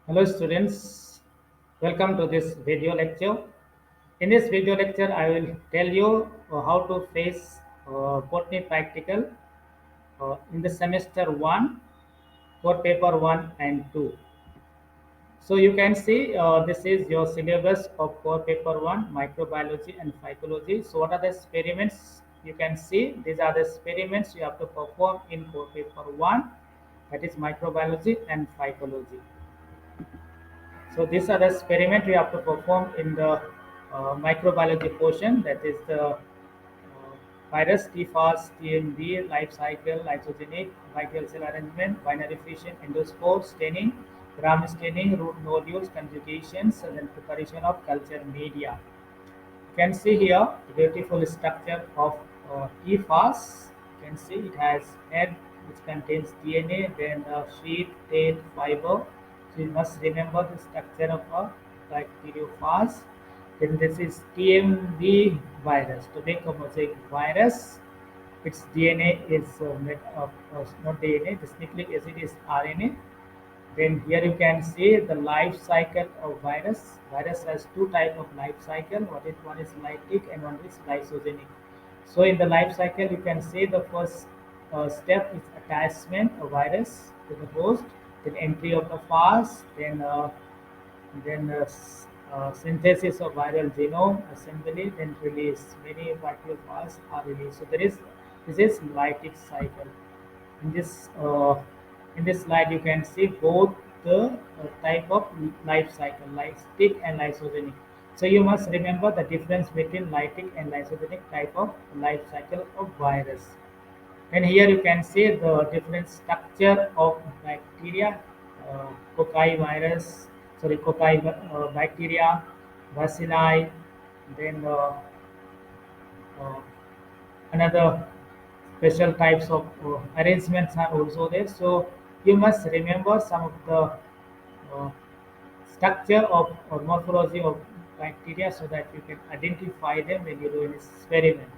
Hello students, welcome to this video lecture. In this video lecture, I will tell you how to face botany practical in the semester 1 for paper 1 and 2. So you can see this is your syllabus of core paper 1 microbiology and phycology. So what are the experiments you can see? These are the experiments you have to perform in core paper 1, that is microbiology and phycology. So these are the experiment we have to perform in the microbiology portion, that is the virus, TFAS, TMB, life cycle, lysogenic, vital cell arrangement, binary fission, endospore, staining, gram staining, root nodules, conjugations, and then preparation of culture media. You can see here the beautiful structure of TFAS. You can see it has head which contains DNA, then a sheet, tail, fiber. So you must remember the structure of a bacteriophage. Then this is TMV virus. To make a mosaic virus, its DNA is made of not DNA. The nucleic acid is RNA. Then here you can see the life cycle of virus. Virus has two type of life cycle. One is lytic and one is lysogenic. So in the life cycle, you can see the first step is attachment of virus to the host, then entry of the phage, then synthesis of viral genome assembly, then release. Many bacteriophages are released. So this is lytic cycle. In this uh, in this slide, you can see both the type of life cycle, lytic and lysogenic. So you must remember the difference between lytic and lysogenic type of life cycle of virus. And here you can see the different structure of bacteria, cocci virus, sorry, cocci bacteria, bacilli, then uh, another special types of arrangements are also there. So you must remember some of the uh, structure of or morphology of bacteria so that you can identify them when you do an experiment.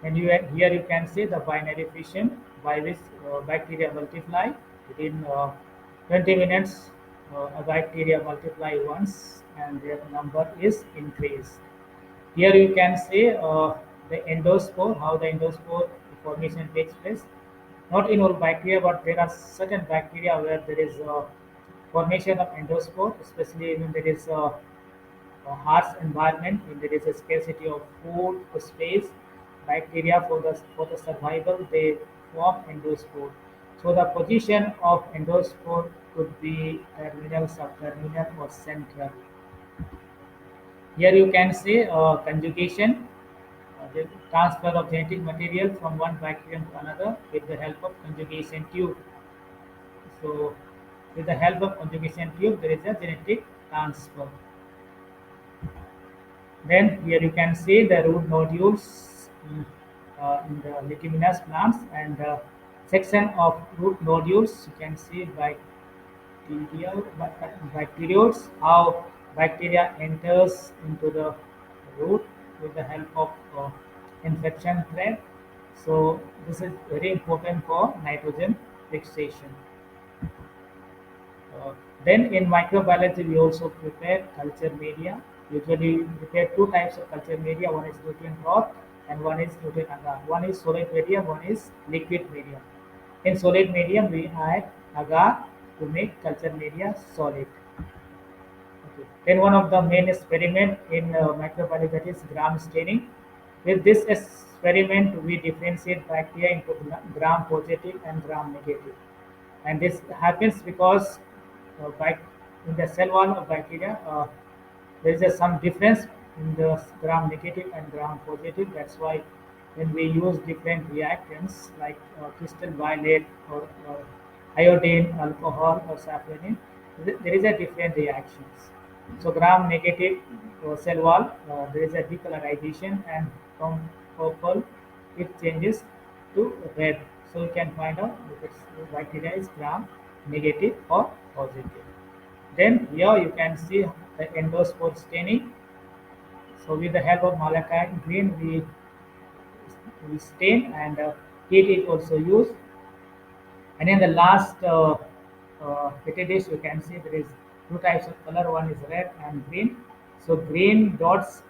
And here you can see the binary fission by which bacteria multiply within 20 minutes. A bacteria multiply once and their number is increased. Here you can see the endospore, how the endospore formation takes place. Not in all bacteria, but there are certain bacteria where there is formation of endospore, especially when there is a harsh environment, when there is a scarcity of food or space. Bacteria for the survival they form endospore. So the position of endospore could be terminal, subterminal, or central. Here you can see conjugation, the transfer of genetic material from one bacterium to another with the help of conjugation tube. So, with the help of conjugation tube, there is a genetic transfer. Then here you can see the root nodules in the leguminous plants and section of root nodules. You can see bacteriodes, how bacteria enters into the root with the help of infection thread. So this is very important for nitrogen fixation. Uh, then in microbiology, we also prepare culture media. Usually, we prepare two types of culture media. One is nutrient broth and one is nutrient agar. One is solid medium, one is liquid medium. In solid medium, we add agar to make culture media solid. Okay. Then one of the main experiment in microbiology, that is gram staining. With this experiment, we differentiate bacteria into gram positive and gram negative. And this happens because in the cell wall of bacteria, there is some difference in the gram negative and gram positive. That's why when we use different reactants like crystal violet or iodine, alcohol, or safranin, there is a different reactions. So gram negative cell wall, there is a decolorization, and from purple it changes to red. So you can find out if its bacteria is gram negative or positive. Then here you can see the endospore staining. So with the help of malachite green, we stain, and heat is also used. And in the last petri dish, you can see there is two types of color. One is red and green. So green dots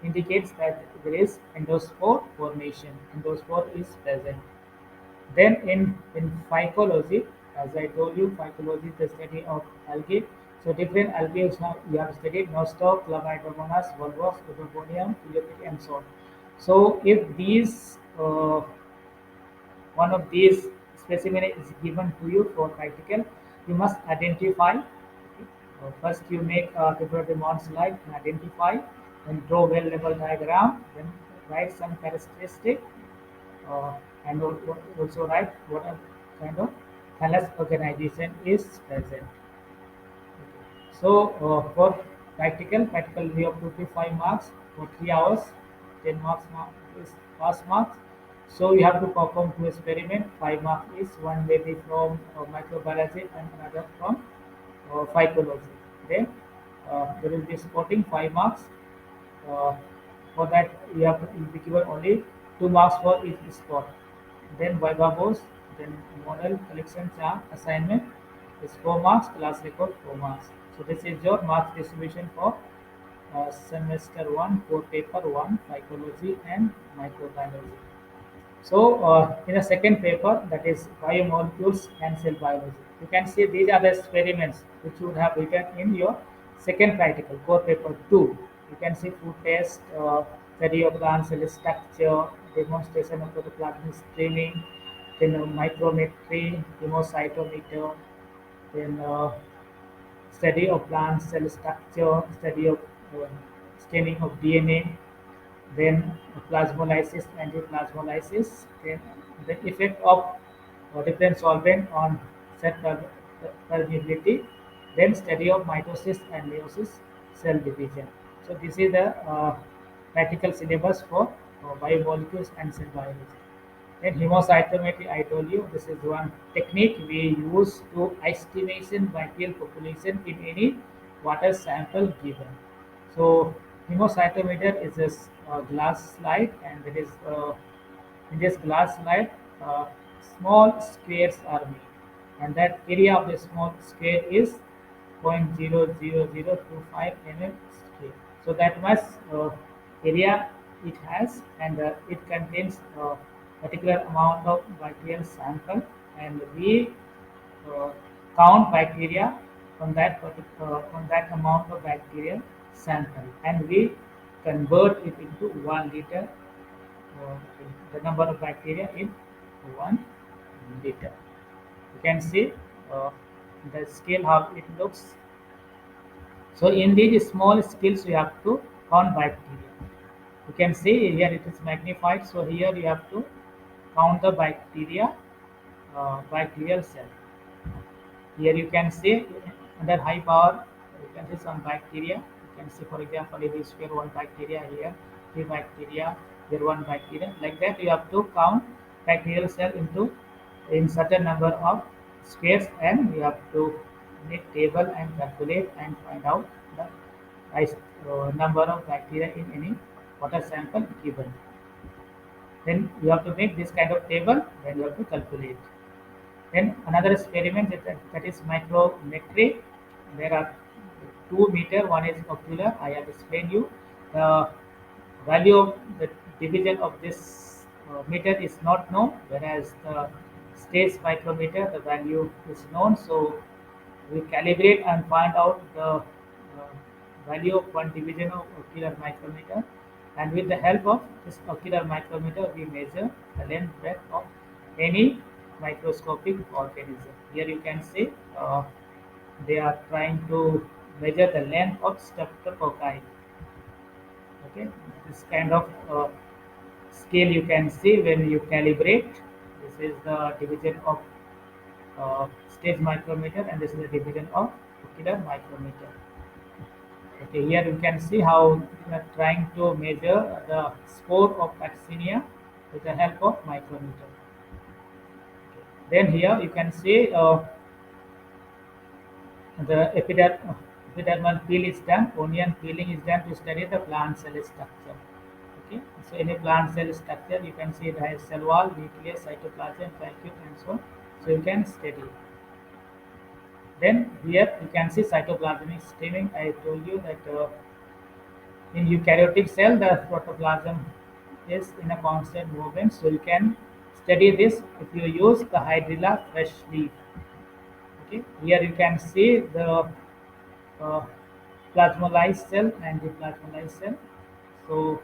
indicates that there is endospore formation. Endospore is present. Then in phycology, as I told you, phycology is the study of algae. So different algae you have studied: Nostoc, Chlamydomonas, Volvos, Odobonium, Phyllotic, and so on. So if these one of these specimen is given to you for practical, you must identify. First, you make a paper demand slide and identify, then draw well level diagram, then write some characteristic, uh, and also write what a kind of thallus organization is present. So for practical we have 55 marks for 3 hours, 10 marks is pass marks. So you have to perform two experiment. 5 marks is one may be from microbiology and another from phycology. Then there will be spotting 5 marks. Uh, for that you'll be given only 2 marks for each spot. Then Viva Boss, then model collection charm assignment is 4 marks, class record 4 marks. So this is your marks distribution for semester 1, core paper 1, psychology and microbiology. So in the second paper, that is biomolecules and cell biology, you can see these are the experiments which you would have written in your second practical, core paper 2. You can see food test, study of plant cell structure, demonstration of protoplasmic streaming, then micrometry, hemocytometer, then study of plant cell structure, study of uh, staining of DNA, then plasmolysis, antiplasmolysis, then the effect of different solvent on cell permeability, then study of mitosis and meiosis cell division. So this is the practical syllabus for biomolecules and cell biology. Then hemocytometry, I told you, this is one technique we use to estimation bacterial population in any water sample given. So hemocytometer is a glass slide, and that is in this glass slide, small squares are made, and that area of the small square is 0.00025 mm square. So that much area it has, and it contains a particular amount of bacterial sample, and we uh, count bacteria from that amount of bacterial sample, and we convert it into 1 liter, uh, the number of bacteria in 1 liter. You can see uh, the scale how it looks. So in these small scales you have to count bacteria. You can see here it is magnified. So here you have to count the bacteria, bacterial cell. Here you can see under high power, you can see some bacteria. You can see, for example, if you square one bacteria here, three bacteria, here one bacteria. Like that, you have to count bacterial cell into in certain number of squares, and you have to make table and calculate and find out the number of bacteria in any water sample given. Then you have to make this kind of table. Then you have to calculate. Then another experiment that is micrometry. There are 2 meter. One is ocular. I have explained you. The value of the division of this meter is not known, whereas the stage micrometer, the value is known. So we calibrate and find out the value of one division of ocular micrometer, and with the help of this ocular micrometer we measure the length breadth of any microscopic organism. Here you can see they are trying to measure the length of streptococci. Okay, this kind of scale you can see when you calibrate. This is the division of stage micrometer, and this is the division of ocular micrometer. Okay, here you can see how we are trying to measure the spore of vaccinia with the help of micrometer. Then here you can see the epidermal peel is done, onion peeling is done to study the plant cell structure. Okay, so any plant cell structure you can see it has cell wall, nucleus, cytoplasm, vacuole, and so on. So you can study. Then here you can see cytoplasmic stemming. I told you that in eukaryotic cell the protoplasm is in a constant movement. So you can study this if you use the Hydrilla fresh leaf. Okay, here you can see the uh, plasmolysed cell and deplasmolysed cell. So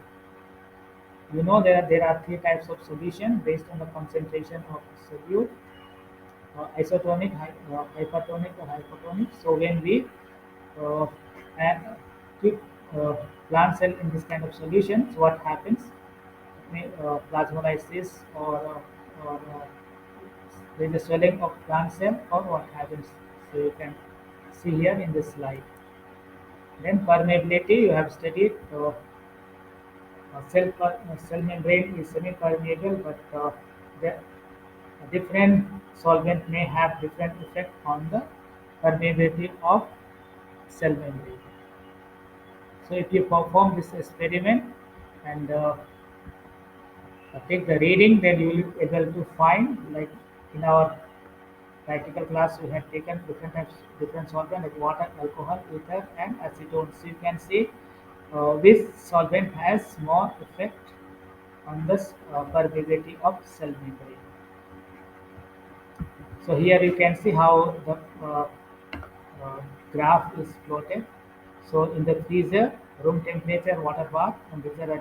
you know there are three types of solution based on the concentration of solute, isotonic, hypertonic, or hypotonic. So when we uh, add, keep plant cell in this kind of solution, so what happens? Plasmolysis or there is a swelling of plant cell or what happens. So you can see here in this slide. Then permeability you have studied. Cell membrane is semi-permeable, but the different solvent may have different effect on the permeability of cell membrane. So if you perform this experiment and take the reading, then you will be able to find, like in our practical class, we have taken different types, different solvent like water, alcohol, ether, and acetone. So you can see which solvent has more effect on the permeability of cell membrane. So here you can see how the uh, graph is plotted. So in the freezer, room temperature, water bath, and these are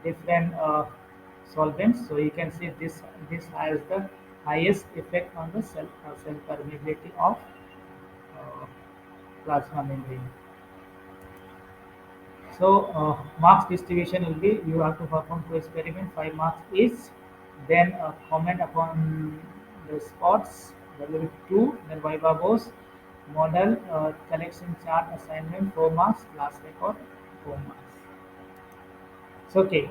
different solvents. So you can see this has the highest effect on the cell permeability of uh, plasma membrane. So marks distribution will be you have to perform two experiment, 5 marks each. Then comment upon the spots. There will be two. Then Viva Bose model collection chart assignment 4 marks. Class record 4 marks. So okay.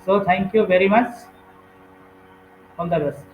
So thank you very much. All the best.